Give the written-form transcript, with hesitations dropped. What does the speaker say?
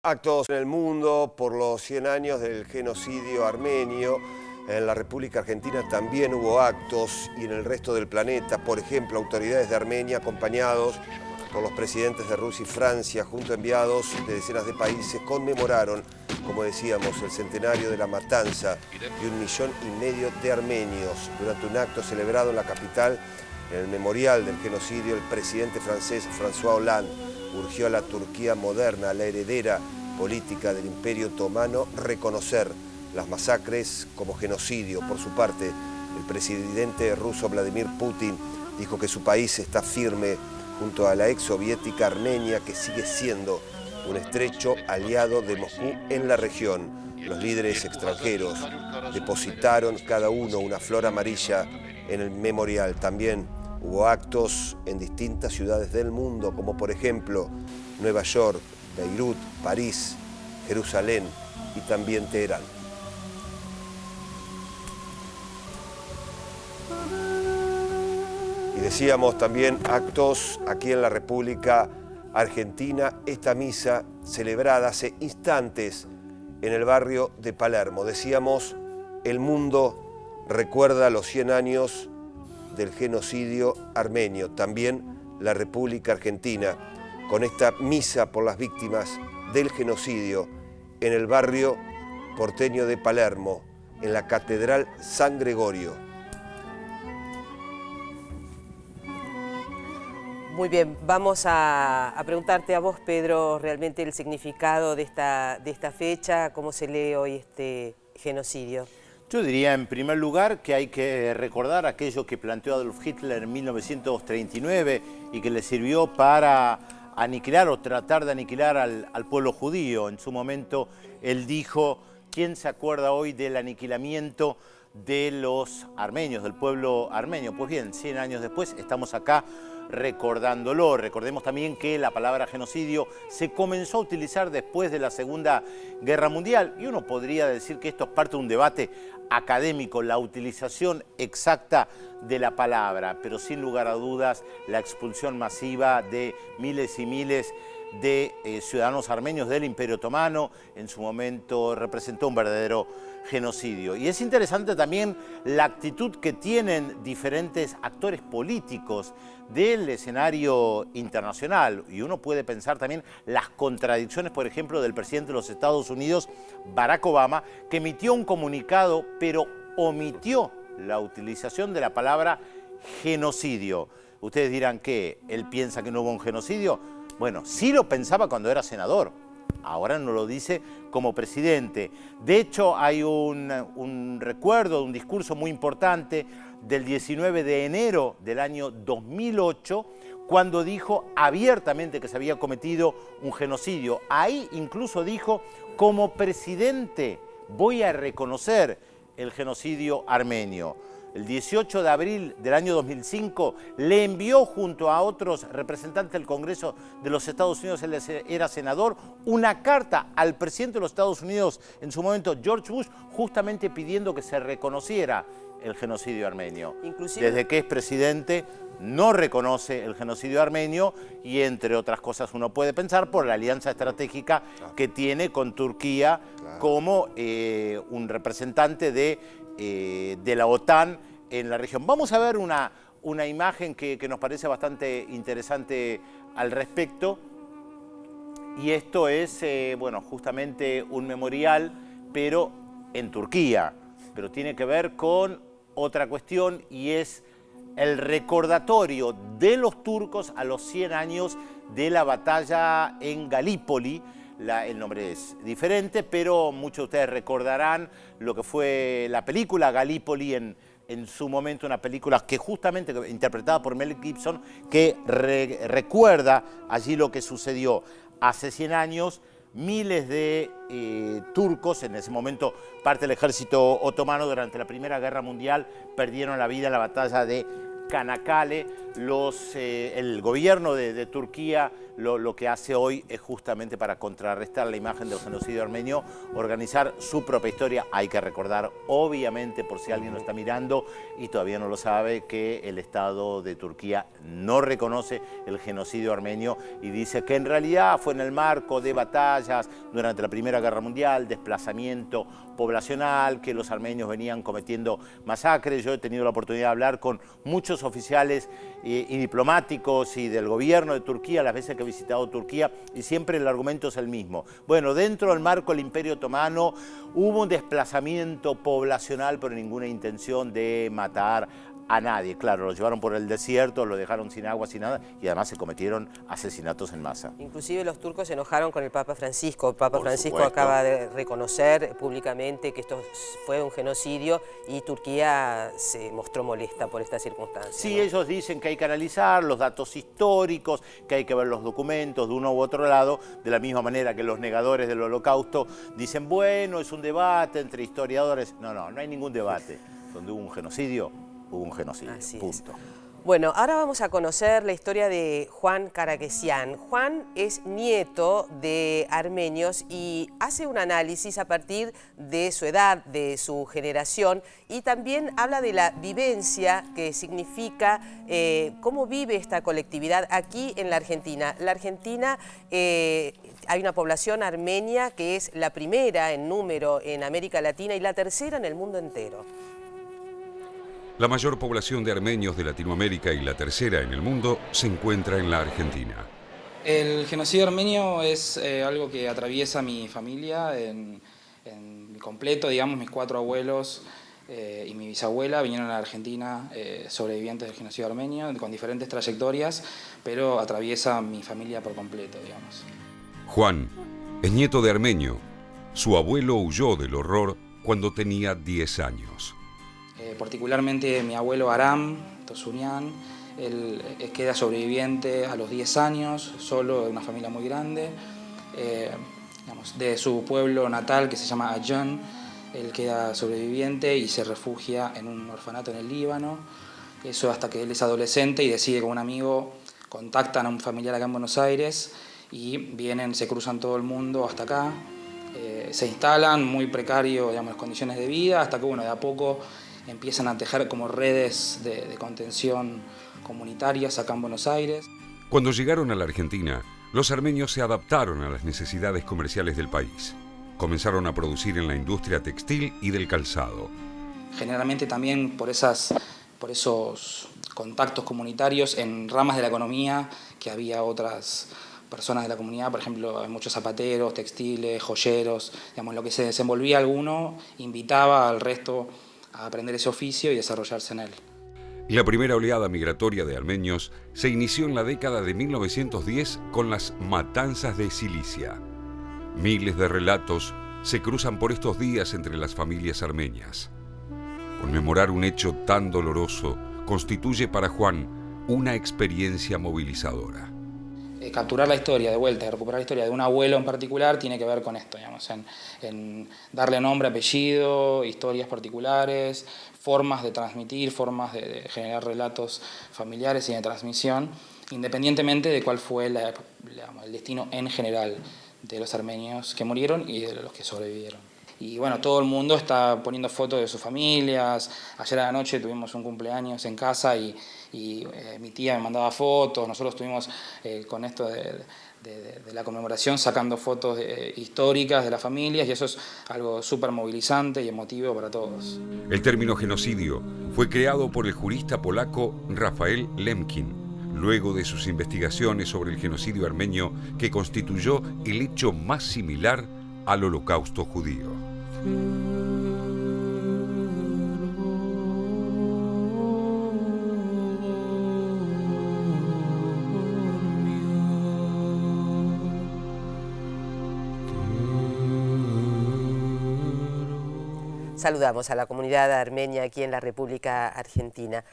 Actos en el mundo por los 100 años del genocidio armenio. En la República Argentina también hubo actos y en el resto del planeta, por ejemplo, autoridades de Armenia acompañados por los presidentes de Rusia y Francia, junto a enviados de decenas de países, conmemoraron, como decíamos, el centenario de la matanza de 1,5 millones de armenios. Durante un acto celebrado en la capital, en el memorial del genocidio, el presidente francés François Hollande urgió a la Turquía moderna, la heredera política del Imperio Otomano, reconocer las masacres como genocidio. Por su parte, el presidente ruso Vladimir Putin dijo que su país está firme junto a la ex soviética Armenia, que sigue siendo un estrecho aliado de Moscú en la región. Los líderes extranjeros depositaron cada uno una flor amarilla en el memorial. También hubo actos en distintas ciudades del mundo, como por ejemplo Nueva York, Beirut, París, Jerusalén y también Teherán. Y decíamos también actos aquí en la República Argentina, esta misa celebrada hace instantes en el barrio de Palermo. Decíamos, el mundo recuerda los 100 años del genocidio armenio, también la República Argentina, con esta misa por las víctimas del genocidio en el barrio porteño de Palermo, en la Catedral San Gregorio. Muy bien, vamos a preguntarte a vos, Pedro, realmente el significado de esta fecha, cómo se lee hoy este genocidio. Yo diría, en primer lugar, que hay que recordar aquello que planteó Adolf Hitler en 1939 y que le sirvió para aniquilar o tratar de aniquilar al pueblo judío. En su momento, él dijo, ¿quién se acuerda hoy del aniquilamiento de los armenios, del pueblo armenio? Pues bien, 100 años después estamos acá recordándolo. Recordemos también que la palabra genocidio se comenzó a utilizar después de la Segunda Guerra Mundial y uno podría decir que esto es parte de un debate académico, la utilización exacta de la palabra, pero sin lugar a dudas la expulsión masiva de miles y miles de ciudadanos armenios del Imperio Otomano en su momento representó un verdadero genocidio. Y es interesante también la actitud que tienen diferentes actores políticos del escenario internacional. Y uno puede pensar también las contradicciones, por ejemplo, del presidente de los Estados Unidos, Barack Obama, que emitió un comunicado, pero omitió la utilización de la palabra genocidio. Ustedes dirán que él piensa que no hubo un genocidio. Bueno, sí lo pensaba cuando era senador, ahora no lo dice como presidente. De hecho, hay un recuerdo, un discurso muy importante del 19 de enero del año 2008, cuando dijo abiertamente que se había cometido un genocidio. Ahí incluso dijo, como presidente voy a reconocer el genocidio armenio. El 18 de abril del año 2005 le envió junto a otros representantes del Congreso de los Estados Unidos, él era senador, una carta al presidente de los Estados Unidos en su momento, George Bush, justamente pidiendo que se reconociera el genocidio armenio. Inclusive, desde que es presidente no reconoce el genocidio armenio y entre otras cosas uno puede pensar por la alianza estratégica que tiene con Turquía como un representante de la OTAN en la región. Vamos a ver una imagen que nos parece bastante interesante al respecto. Y esto es, bueno, justamente un memorial, pero en Turquía. Pero tiene que ver con otra cuestión y es el recordatorio de los turcos a los 100 años de la batalla en Galípoli. El nombre es diferente, pero muchos de ustedes recordarán lo que fue la película Galípoli en su momento, una película que justamente interpretada por Mel Gibson, que recuerda allí lo que sucedió hace 100 años. Miles de turcos, en ese momento parte del ejército otomano durante la Primera Guerra Mundial, perdieron la vida en la batalla de Kanakkale, el gobierno de Turquía lo que hace hoy es justamente para contrarrestar la imagen del genocidio armenio, organizar su propia historia. Hay que recordar, obviamente, por si alguien lo está mirando y todavía no lo sabe, que el Estado de Turquía no reconoce el genocidio armenio y dice que en realidad fue en el marco de batallas durante la Primera Guerra Mundial, desplazamiento poblacional, que los armenios venían cometiendo masacres. Yo he tenido la oportunidad de hablar con muchos oficiales y diplomáticos y del gobierno de Turquía las veces que he visitado Turquía, y siempre el argumento es el mismo. Bueno, dentro del marco del Imperio Otomano hubo un desplazamiento poblacional, pero ninguna intención de matar a nadie. Claro, lo llevaron por el desierto, lo dejaron sin agua, sin nada, y además se cometieron asesinatos en masa. Inclusive los turcos se enojaron con el Papa Francisco. El Papa Francisco supuesto. acaba de reconocer públicamente que esto fue un genocidio y Turquía se mostró molesta por esta circunstancia. Sí, ¿no? ellos dicen que hay que analizar los datos históricos, que hay que ver los documentos de uno u otro lado, de la misma manera que los negadores del Holocausto dicen, bueno, es un debate entre historiadores. No, no hay ningún debate. Donde hubo un genocidio, hubo un genocidio, Así punto. Es. Bueno, ahora vamos a conocer la historia de Juan Karakezian. Juan es nieto de armenios y hace un análisis a partir de su edad, de su generación, y también habla de la vivencia que significa cómo vive esta colectividad aquí en la Argentina. La Argentina hay una población armenia que es la primera en número en América Latina y la tercera en el mundo entero. La mayor población de armenios de Latinoamérica y la tercera en el mundo se encuentra en la Argentina. El genocidio armenio es algo que atraviesa mi familia en completo, digamos, mis 4 abuelos y mi bisabuela vinieron a la Argentina sobrevivientes del genocidio armenio con diferentes trayectorias, pero atraviesa mi familia por completo, digamos. Juan es nieto de armenio. Su abuelo huyó del horror cuando tenía 10 años. Particularmente mi abuelo Aram Tosunian, él queda sobreviviente a los 10 años, solo de una familia muy grande, digamos, de su pueblo natal que se llama Ayán. Él queda sobreviviente y se refugia en un orfanato en el Líbano, eso hasta que él es adolescente y decide con un amigo, contactan a un familiar acá en Buenos Aires y vienen, se cruzan todo el mundo hasta acá, se instalan, muy precario, digamos, las condiciones de vida, hasta que bueno, de a poco empiezan a tejer como redes de contención comunitarias acá en Buenos Aires. Cuando llegaron a la Argentina, los armenios se adaptaron a las necesidades comerciales del país. Comenzaron a producir en la industria textil y del calzado. Generalmente también por esos contactos comunitarios en ramas de la economía que había otras personas de la comunidad, por ejemplo, hay muchos zapateros, textiles, joyeros, digamos, lo que se desenvolvía alguno invitaba al resto a aprender ese oficio y desarrollarse en él. La primera oleada migratoria de armenios se inició en la década de 1910 con las matanzas de Cilicia. Miles de relatos se cruzan por estos días entre las familias armenias. Conmemorar un hecho tan doloroso constituye para Juan una experiencia movilizadora. Capturar la historia de vuelta y recuperar la historia de un abuelo en particular tiene que ver con esto, digamos, en darle nombre, apellido, historias particulares, formas de transmitir, formas de generar relatos familiares y de transmisión, independientemente de cuál fue el destino en general de los armenios que murieron y de los que sobrevivieron. Y bueno, todo el mundo está poniendo fotos de sus familias. Ayer a la noche tuvimos un cumpleaños en casa y mi tía me mandaba fotos. Nosotros estuvimos con esto de la conmemoración sacando fotos históricas de las familias y eso es algo súper movilizante y emotivo para todos. El término genocidio fue creado por el jurista polaco Rafael Lemkin, luego de sus investigaciones sobre el genocidio armenio que constituyó el hecho más similar al Holocausto judío. Saludamos a la comunidad armenia aquí en la República Argentina.